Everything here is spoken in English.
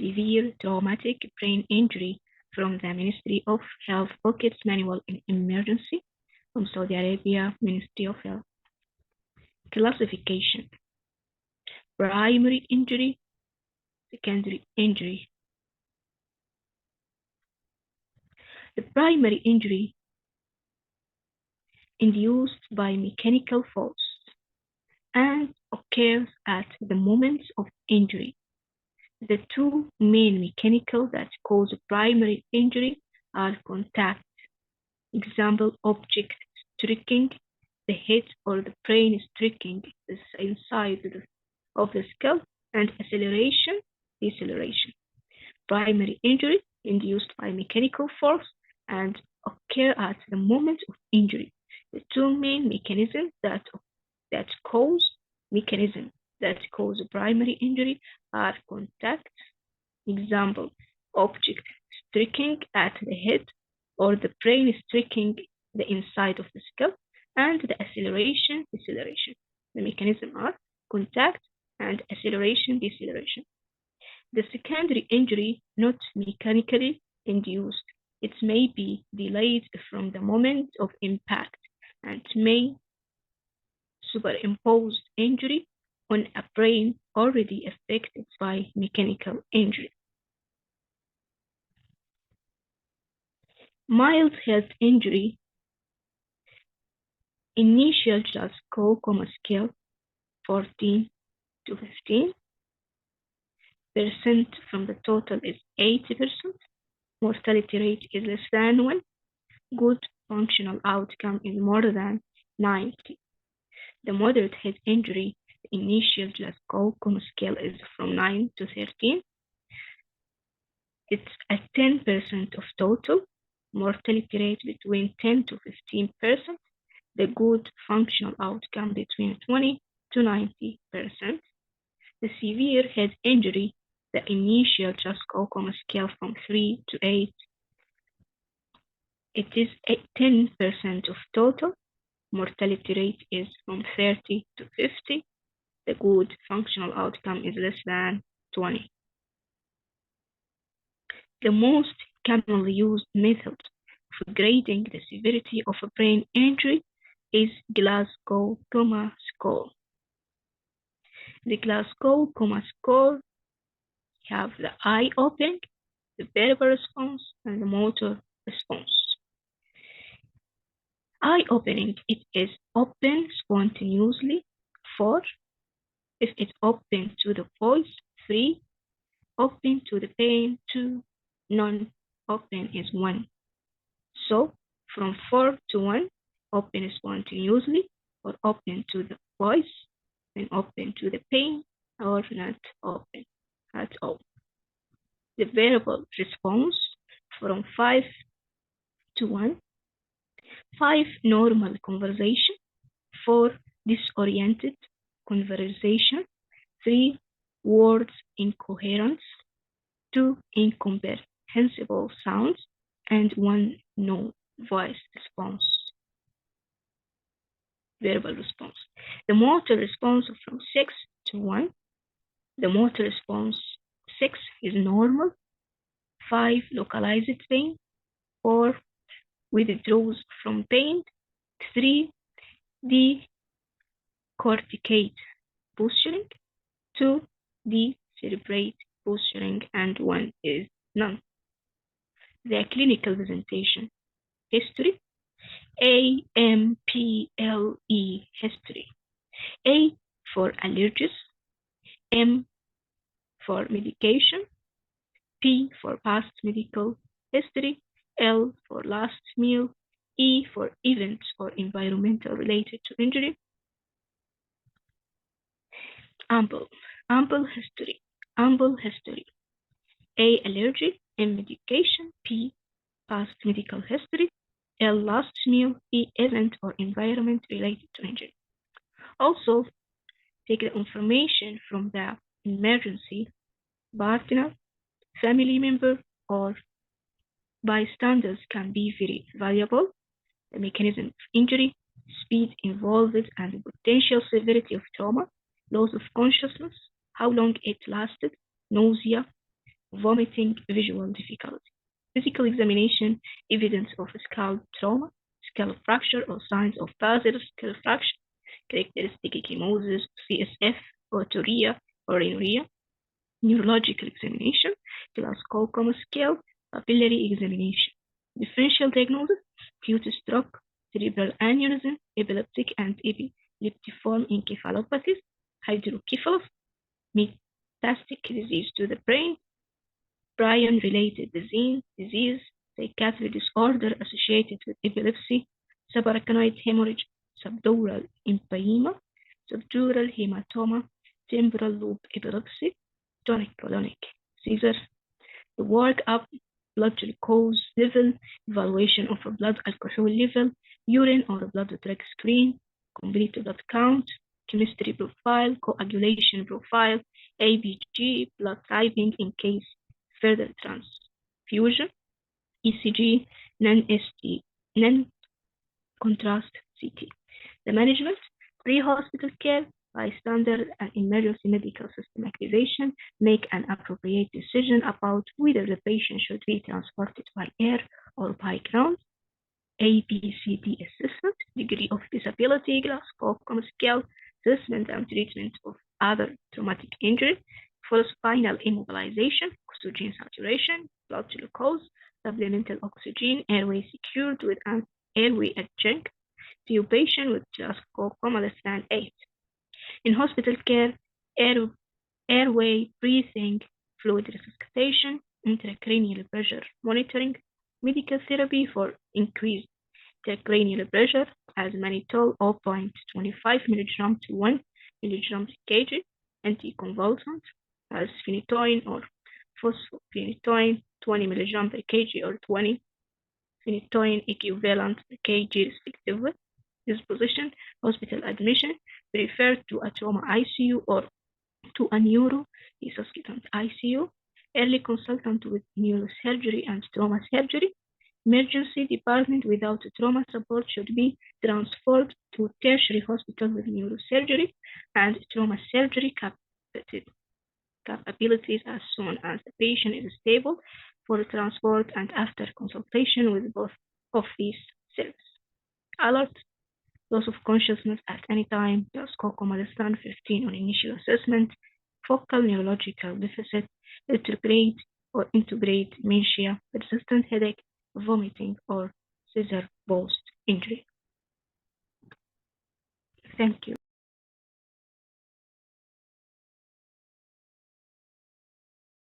severe traumatic brain injury from the Ministry of Health Pockets Manual in Emergency from Saudi Arabia Ministry of Health. Classification: primary injury, secondary injury. The primary injury induced by mechanical force and occurs at the moment of injury. The two main mechanicals that cause primary injury are contact. Example, object striking the head or the brain striking the inside of the skull, and acceleration, deceleration. Primary injury induced by mechanical force and occur at the moment of injury. The two main mechanisms that cause primary injury are contact. Example, object striking at the head or the brain striking the inside of the skull, and the acceleration, deceleration. The mechanism are contact and acceleration, deceleration. The secondary injury, not mechanically induced, it may be delayed from the moment of impact and may superimpose injury on a brain already affected by mechanical injury. Mild head injury, initial Glasgow Coma Scale 14 to 15%. From the total is 80%. Mortality rate is less than 1. Good functional outcome is more than 90. The moderate head injury, the initial Glasgow Coma Scale is from 9 to 13. It's at 10% of total. Mortality rate between 10 to 15%. The good functional outcome between 20 to 90%. The severe head injury, the initial Glasgow Coma Scale from 3 to 8. It is at 10% of total. Mortality rate is from 30 to 50. The good functional outcome is less than 20. The most commonly used method for grading the severity of a brain injury is Glasgow Coma Score. The Glasgow Coma Score have the eye opening, the verbal response, and the motor response. Eye opening, it is open spontaneously 4. If it's open to the voice 3. Open to the pain 2. Non-open is 1. So from 4 to 1, open spontaneously or open to the voice, and open to the pain or not open at all. The verbal response from 5 to 1. 5 normal conversation, 4 disoriented conversation, 3 words incoherence, 2 incomprehensible sounds, and 1 no voice response. Verbal response. The motor response from 6 to 1. The motor response 6 is normal, 5 localized pain, 4 withdraws from pain, 3 decorticate posturing, 2 decerebrate posturing, and 1 is none. The clinical presentation. History. AMPLE history. A for allergies, M for medication, P for past medical history, L for last meal, E for events or environmental related to injury. Ample history. A allergy, M medication, P past medical history, L last meal, E event or environment related to injury. Also, take the information from the emergency partner, family member, or bystanders can be very valuable. The mechanism of injury, speed involved, and the potential severity of trauma, loss of consciousness, how long it lasted, nausea, vomiting, visual difficulty. Physical examination, evidence of scalp trauma, scalp fracture or signs of basilar scalp fracture, characteristic ecchymosis, CSF, otorrhea or rhinorrhea. Neurological examination, Glasgow scale, papillary examination. Differential diagnosis, acute stroke, cerebral aneurysm, epileptic and epileptiform encephalopathies, hydrocephalus, metastatic disease to the brain, prion-related disease, psychiatric disorder associated with epilepsy, subarachnoid hemorrhage, subdural empyema, subdural hematoma, temporal lobe epilepsy, tonic-clonic seizure, the workup, blood glucose level, evaluation of a blood alcohol level, urine or blood drug screen, complete blood count, chemistry profile, coagulation profile, ABG, blood typing in case further transfusion, ECG, non-contrast CT. The management, pre-hospital care, bystander and emergency medical system activation, make an appropriate decision about whether the patient should be transported by air or by ground. ABCD assessment, degree of disability, Glasgow scale, assessment and treatment of other traumatic injury, full spinal immobilization, oxygen saturation, blood glucose, supplemental oxygen, airway secured with an airway adjunct, intubation with Glasgow less than 8. In hospital care, airway breathing, fluid resuscitation, intracranial pressure monitoring, medical therapy for increased intracranial pressure as mannitol 0.25 mg to 1 mg kg, anticonvulsant as phenytoin or phosphophenytoin 20 mg per kg or 20 phenytoin equivalent per kg respectively. Disposition, hospital admission, referred to a trauma ICU or to a neuro resuscitant ICU, early consultant with neurosurgery and trauma surgery. Emergency department without trauma support should be transferred to tertiary hospital with neurosurgery and trauma surgery capabilities as soon as the patient is stable for transport and after consultation with both of these services. Alert, loss of consciousness at any time, Glasgow less than 15 on initial assessment, focal neurological deficit, retrograde or integrate dementia, persistent headache, vomiting, or seizure post-injury. Thank you.